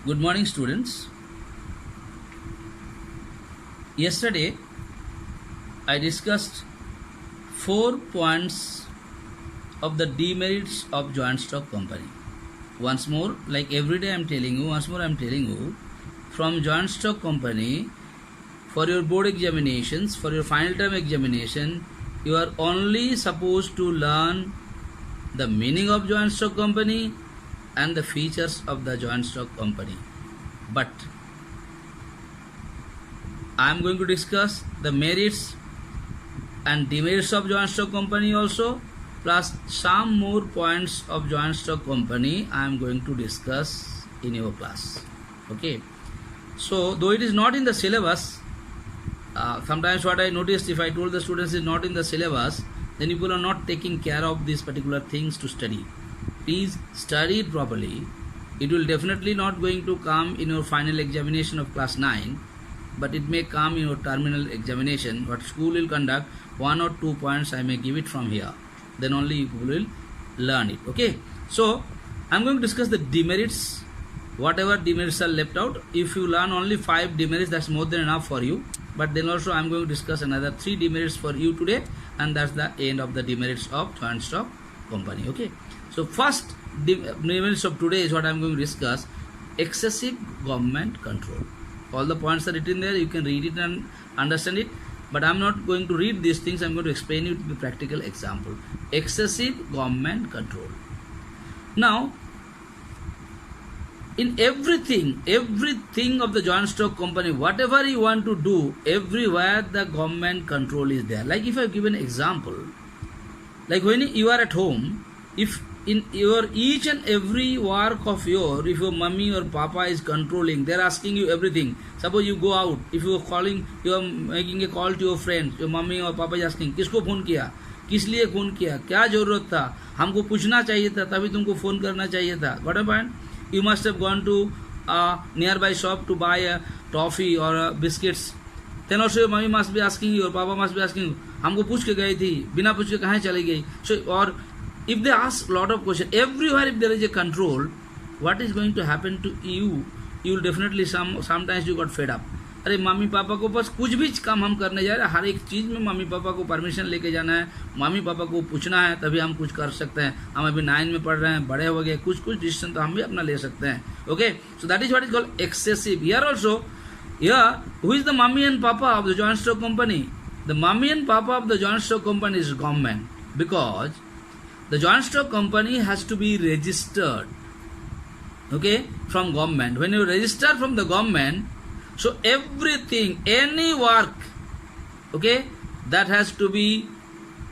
Good morning, students. Yesterday, I discussed 4 points of the demerits of joint stock company. Once more, like every day I am telling you, from joint stock company, for your board examinations, for your final term examination, you are only supposed to learn the meaning of joint stock company and the features of the joint stock company. But I am going to discuss the merits and demerits of joint stock company also, plus some more points of joint stock company I am going to discuss in your class. Okay. So, though it is not in the syllabus, sometimes what I noticed, if I told the students is not in the syllabus, then people are not taking care of these particular things to study. Please study it properly. It will definitely not going to come in your final examination of class 9, but it may come in your terminal examination. What school will conduct, 1 or 2 points I may give it from here. Then only you will learn it. Okay. So, I am going to discuss the demerits. Whatever demerits are left out, if you learn only 5 demerits, that's more than enough for you. But then also I am going to discuss another 3 demerits for you today, and that's the end of the demerits of joint stock company. Okay. So first demerits of today is what I am going to discuss: excessive government control. All the points are written there. You can read it and understand it. But I am not going to read these things. I am going to explain it with a practical example. Excessive government control. Now, in everything of the joint stock company, whatever you want to do, everywhere the government control is there. Like if I give an example, like when you are at home, if in your each and every work of if your mummy or papa is controlling, they are asking you everything. Suppose you go out, if you are calling, you are making a call to your friend, your mummy or papa is asking, किसको phone किया, किस लिए phone किया, क्या जरूरत था, हमको पूछना चाहिए था, तभी तुमको फोन करना चाहिए था. Got a point? You must have gone to a nearby shop to buy a toffee or biscuits. Then also your mummy must be asking you, or papa must be asking you, हमको पूछ के गई थी, बिना पूछ के कहाँ चली गई. So, or if they ask lot of questions, everywhere if there is a control, what is going to happen to you? You will definitely sometimes you got fed up. अरे मम्मी पापा को बस कुछ भी काम हम करने जा रहे हैं, हर एक चीज़ में मम्मी पापा को परमिशन लेके जाना है, मम्मी पापा को पूछना है, तभी हम कुछ कर सकते हैं. हम अभी 9 में पढ़ रहे हैं, बड़े हो गए, कुछ डिसीजन तो हम भी अपना ले सकते हैं. Okay, so that is what is called excessive. Here also, here who is the mummy and papa of the joint stock company? The mummy and papa of the joint stock company is government, because the joint stock company has to be registered, okay, from government. When you register from the government, so everything, any work, okay, that has to be,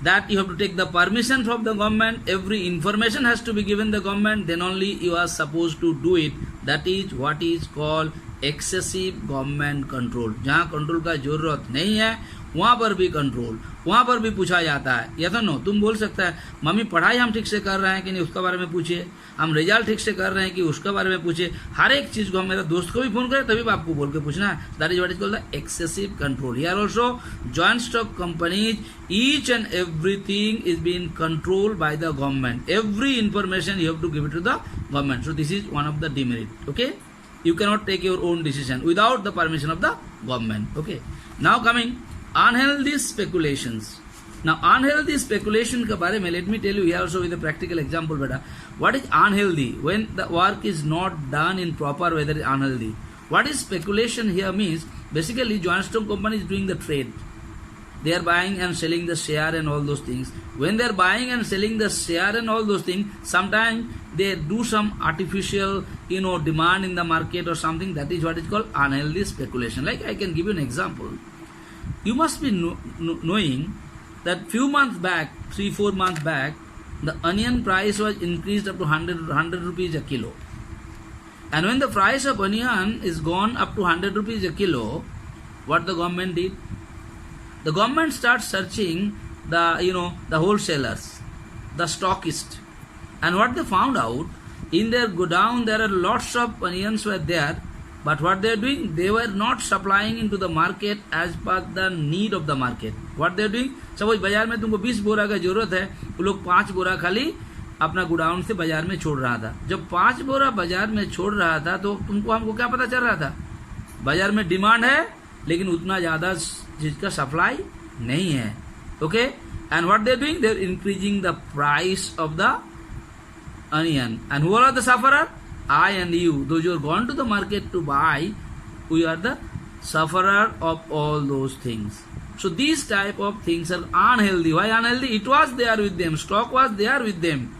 that you have to take the permission from the government, every information has to be given the government, then only you are supposed to do it. That is what is called excessive government control. जहाँ control का जरूरत नहीं है, वहाँ पर भी control, वहाँ पर भी पूछा जाता है. या तो नो, तुम बोल सकता है मम्मी पढ़ाई हम ठीक से कर रहे हैं कि नहीं, उसके बारे में पूछिए. हम रिजल्ट ठीक से कर रहे हैं कि उसके बारे में पूछिए. हर एक चीज को हम, मेरा दोस्त को भी फोन करें तभी आपको बोल के पूछना है. That is what is called the excessive control. Here also joint stock companies, each and everything is being controlled by the government. Every information you have to give it to the government. So this is one of the demerit. Okay, you cannot take your own decision without the permission of the government. Okay, now coming unhealthy speculations. Now unhealthy speculation के बारे में let me tell you here also with a practical example. बेटा, what is unhealthy? When the work is not done in proper way, that is unhealthy. What is speculation here means, basically joint stock company is doing the trade. They are buying and selling the share and all those things. When they are buying and selling the share and all those things, sometimes they do some artificial, demand in the market or something. That is what is called unhealthy speculation. Like I can give you an example. You must be knowing that few months back, 3-4 months back, the onion price was increased up to 100 rupees a kilo. And when the price of onion is gone up to 100 rupees a kilo, what the government did? The government starts searching the wholesalers, the stockists, and what they found out, in their godown there are lots of onions were there, but what they are doing, they were not supplying into the market as per the need of the market. What they are doing, suppose बाजार में तुमको 20 बोरा का जरूरत है, वो लोग 5 बोरा खाली अपना गोडाउन से बाजार में छोड़ रहा था। जब 5 बोरा बाजार में छोड़ रहा था तो तुमको हमको क्या पता चल रहा था? बाजार में डिमांड है लेकिन उतना ज्यादा चीज का सप्लाई नहीं है। Okay, and what they doing, they are increasing the price of the onion. And who are the sufferer? I and you. Those who are gone to the market to buy, we are the sufferer of all those things. So these type of things are unhealthy. Why unhealthy? It was there with them. Stock was there with them.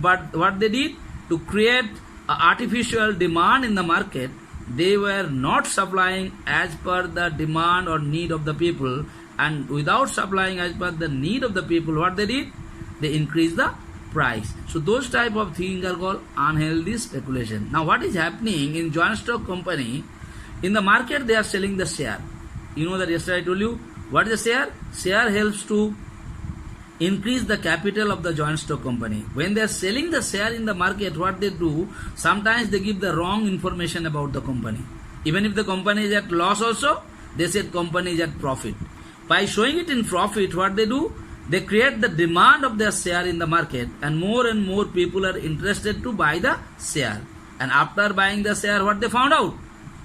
But what they did? To create an artificial demand in the market, they were not supplying as per the demand or need of the people. And without supplying as per the need of the people, what they did? They increased the price. So those type of things are called unhealthy speculation. Now what is happening in joint stock company? In the market they are selling the share. You know that yesterday I told you what is the share? Share helps to increase the capital of the joint stock company. When they are selling the share in the market, what they do? Sometimes they give the wrong information about the company. Even if the company is at loss also, they said company is at profit. By showing it in profit, what they do? They create the demand of their share in the market, and more people are interested to buy the share. And after buying the share, what they found out?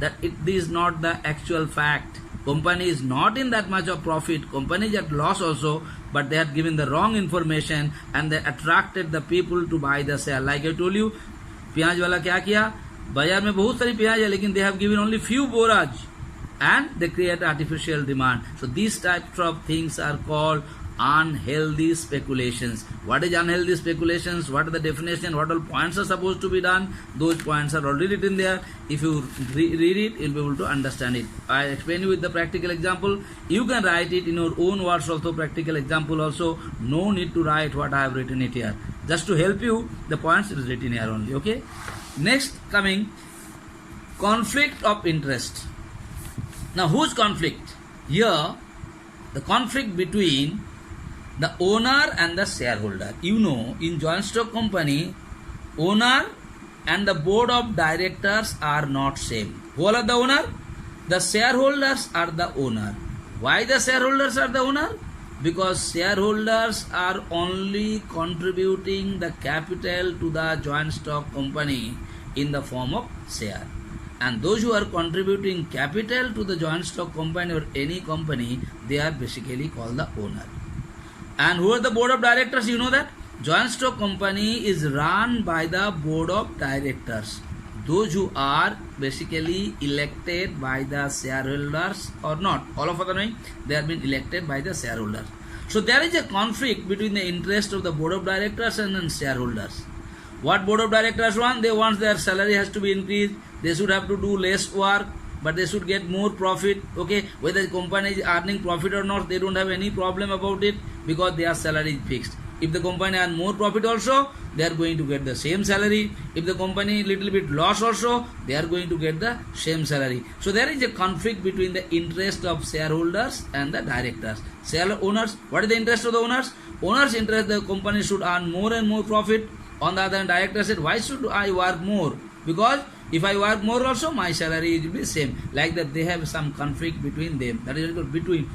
That it is not the actual fact. Company is not in that much of profit. Company is at loss also, but they had given the wrong information and they attracted the people to buy the share. Like I told you, प्याज वाला क्या किया? बाजार में बहुत सारी प्याज है, लेकिन they have given only few boras and they create artificial demand. So these types of things are called unhealthy speculations. What is unhealthy speculations? What are the definition? What all points are supposed to be done? Those points are already written there. If you read it, you'll be able to understand it. I explain you with the practical example. You can write it in your own words also, practical example also. No need to write what I have written it here. Just to help you, the points is written here only. Okay. Next coming, conflict of interest. Now whose conflict? Here, the conflict between the owner and the shareholder. You know, in joint stock company, owner and the board of directors are not same. Who are the owner? The shareholders are the owner. Why the shareholders are the owner? Because shareholders are only contributing the capital to the joint stock company in the form of share. And those who are contributing capital to the joint stock company or any company, they are basically called the owner. And who are the board of directors? You know that? Joint stock company is run by the board of directors. Those who are basically elected by the shareholders or not. All of us are knowing they have been elected by the shareholders. So there is a conflict between the interest of the board of directors and then shareholders. What board of directors want? They want their salary has to be increased. They should have to do less work, but they should get more profit. Okay, whether the company is earning profit or not, they don't have any problem about it because their salary is fixed. If the company earn more profit also, they are going to get the same salary. If the company little bit loss also, they are going to get the same salary. So there is a conflict between the interest of shareholders and the directors. Share owners, what is the interest of the owners? Owners' interest, the company should earn more and more profit. On the other hand, director said, why should I work more? Because if I work more also, my salary will be same. Like that, they have some conflict between them. That is called between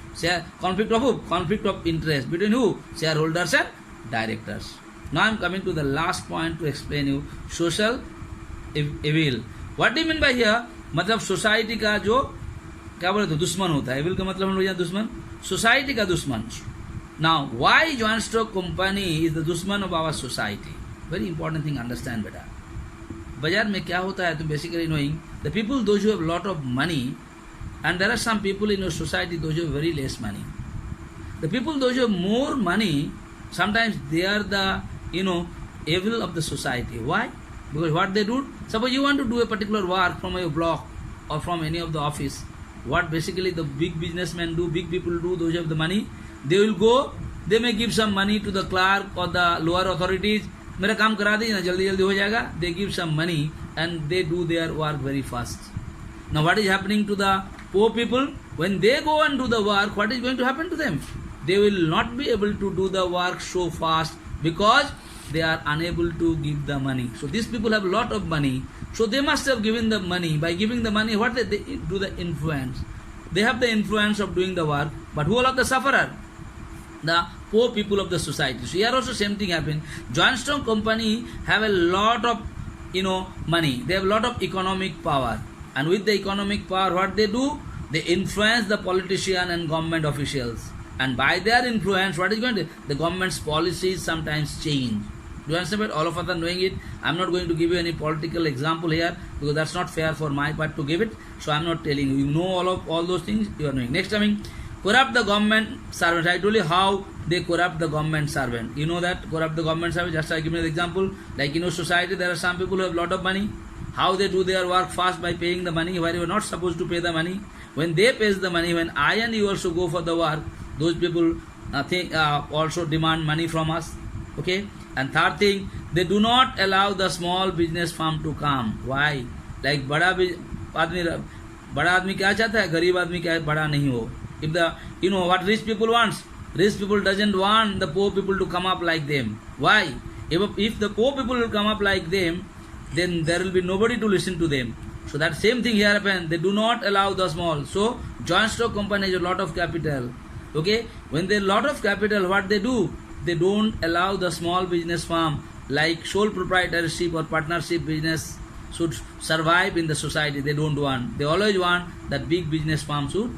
conflict of who? Conflict of interest between who? Shareholders and directors. Now I am coming to the last point to explain you social evil. What do you mean by here? मतलब society का जो क्या बोले तो दुश्मन होता है. Evil का मतलब हम लोग यहाँ दुश्मन, सोसाइटी का दुश्मन. Now why joint stock company is the दुश्मन of our society? Very important thing understand बेटा. बाजार में क्या होता है तो basically knowing the people those who have lot of money, and there are some people in your society those who have very less money. The people those who have more money, sometimes they are the evil of the society. Why? Because what they do, suppose you want to do a particular work from your block or from any of the office, what basically the big businessmen do, big people do, those who have the money, they will go, they may give some money to the clerk or the lower authorities. मेरा काम करा दीजिए ना, जल्दी जल्दी हो जाएगा. They give some money and they do their work very fast. Now what is happening to the poor people? When they go and do the work, what is going to happen to them? They will not be able to do the work so fast because they are unable to give the money. So these people have a lot of money. So they must have given the money. By giving the money, what they do? The influence. They have the influence of doing the work. But who are the sufferer? The poor people of the society. So here also same thing happened. Joint stock company have a lot of money. They have a lot of economic power, and with the economic power, what they do? They influence the politician and government officials, and by their influence, what is going to the government's policies sometimes change. Do you understand? All of us are knowing it. I'm not going to give you any political example here because that's not fair for my part to give it. So I'm not telling you. You know all those things you are knowing. Next time, corrupt the government servant. I told you how they corrupt the government servant. You know that corrupt the government servant. Just I give you an example. Like society, there are some people who have lot of money. How they do their work fast by paying the money where you are not supposed to pay the money. When they pay the money, when I and you also go for the work, those people also demand money from us. Okay. And third thing, they do not allow the small business firm to come. Why? Like बड़ा आदमी क्या चाहता है, गरीब आदमी क्या है, बड़ा नहीं हो. If the what rich people wants, rich people doesn't want the poor people to come up like them. Why? If the poor people will come up like them, then there will be nobody to listen to them. So that same thing here happens. They do not allow the small. So joint stock company has a lot of capital. Okay, when they have a lot of capital, what they do? They don't allow the small business firm like sole proprietorship or partnership business should survive in the society. They don't want. They always want that big business firm should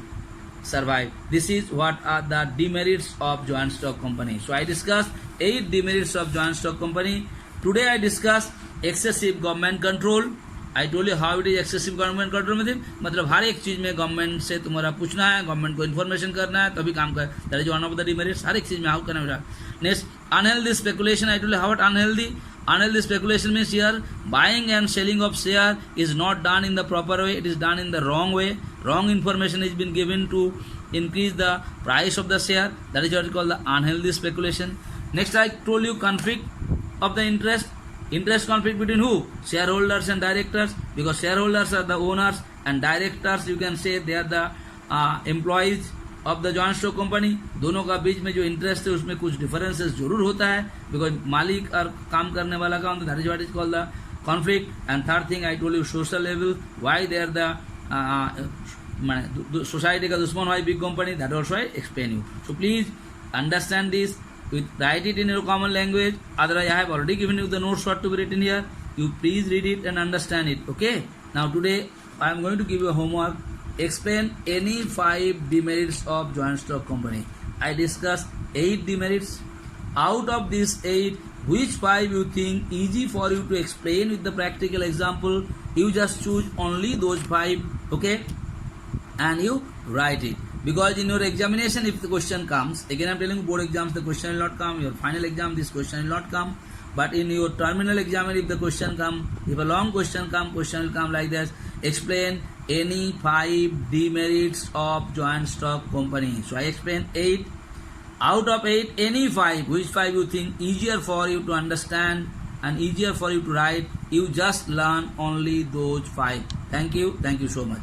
survive. This is what are the demerits of joint stock company. So I discussed 8 demerits of joint stock company. Today I discussed excessive government control. I told you how it is excessive government control. मतलब हर एक चीज में government से तुम्हारा पूछना है, government को information करना है, तभी काम कर. That is one of the demerits. हर एक चीज में हाउ करना है. Next, unhealthy speculation. I told you how it unhealthy. Unhealthy speculation means here buying and selling of share is not done in the proper way. It is done in the wrong way. Wrong information has been given to increase the price of the share. That is what is called the unhealthy speculation. Next, I told you conflict of the interest. Interest conflict between who? Shareholders and directors. Because shareholders are the owners and directors, you can say they are the employees of the joint stock company. दोनों का बीच में जो interest है उसमें कुछ differences जरूर होता है, बिकॉज मालिक और काम करने वाला का that is what is called the conflict. And third thing I told you social level, why they are the society का दुश्मन, why big company, that also I explain you. So please understand this. Write it in your common language. Otherwise, I have already given you the notes what to be written here. You please read it and understand it. Okay. Now today I am going to give you a homework. Explain any 5 demerits of joint stock company. I discussed 8 demerits. Out of these 8, which 5 you think easy for you to explain with the practical example? You just choose only those 5. Okay. And you write it. Because in your examination, if the question comes, again I am telling you, board exams the question will not come, your final exam this question will not come, but in your terminal exam if the question come, if a long question will come like this: explain any 5 demerits of joint stock company. So I explain 8. Out of 8, any 5, which 5 you think easier for you to understand and easier for you to write, you just learn only those 5. Thank you so much.